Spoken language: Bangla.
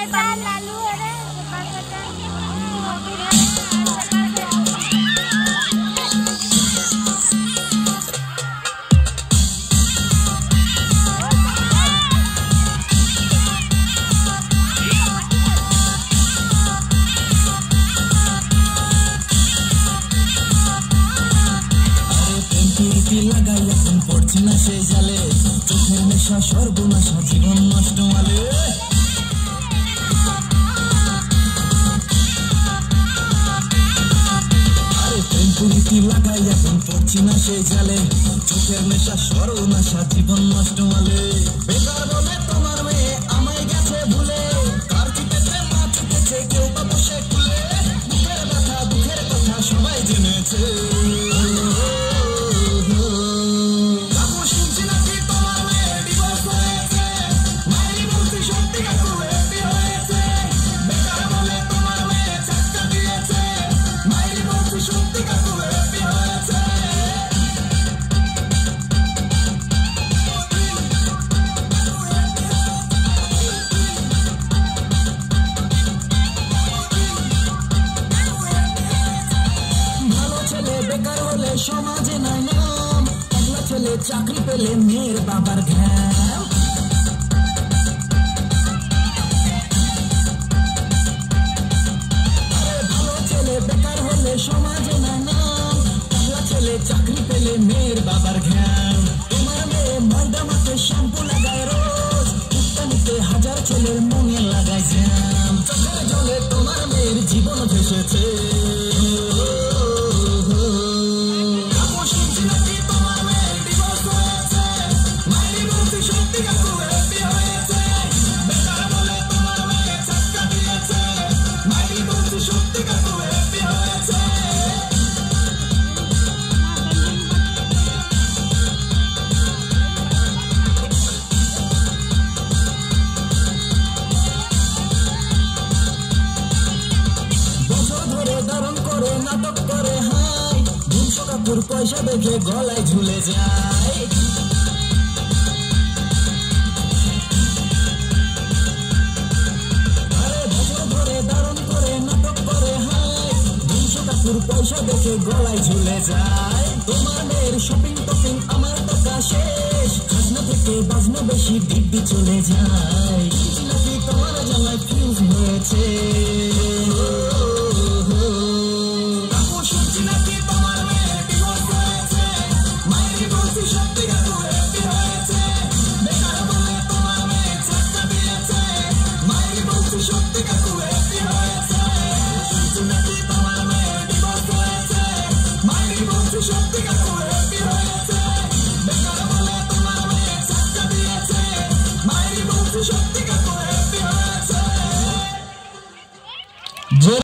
Setan lalu ada depan setan. লাগাইয়া ফোন পড়ছি না সেই জালে চোখের নেশা সর্বনাশা জীবন নষ্ট মালে আরে প্রেম প্রীতি লাগাইয়া ফোন পড়ছি না সেই জালে চোখের নেশা সর্বনাশা জীবন নষ্ট মালে বেকার বলে তোমার মেয়ে আমায় গেছে ভুলে কার চিতেছে মা চিতেছে কেউ বা বসে খুলে বুকের ব্যথা দুঃখের কথা সবাই জেনেছে সমাজে নাই নাম একলা ছেলে চাকরি পেলে মেয়ের বাবার ঘ্যাম ভালো ছেলে বেকার হলে সমাজে নাই নাম একলা ছেলে চাকরি পেলে মেয়ের বাবার ঘ্যাম তোমার মেয়ে ময়দা মাখে শ্যাম্পু লাগায় রোজ উত্তানিতে হাজার ছেলের মনে লাগায় জ্যাম চোখের জলে তোমার মেয়ের জীবন ভেসেছে নাটক করে হাই 200 কাপুর পয়সা দেখে গলায় ঝুলে যায় আরে বছর ধরে ধারণ করে নাটক করে হাই 200 কাপুর পয়সা দেখে গলায় ঝুলে যায় তোমার মেয়ের শপিং টপিং আমার টাকা শেষ খাজনা থেকে বাজনা বেশি দিব্যি চলে যায় নাকি তোমার জানায় ফিউজ হয়েছে Shut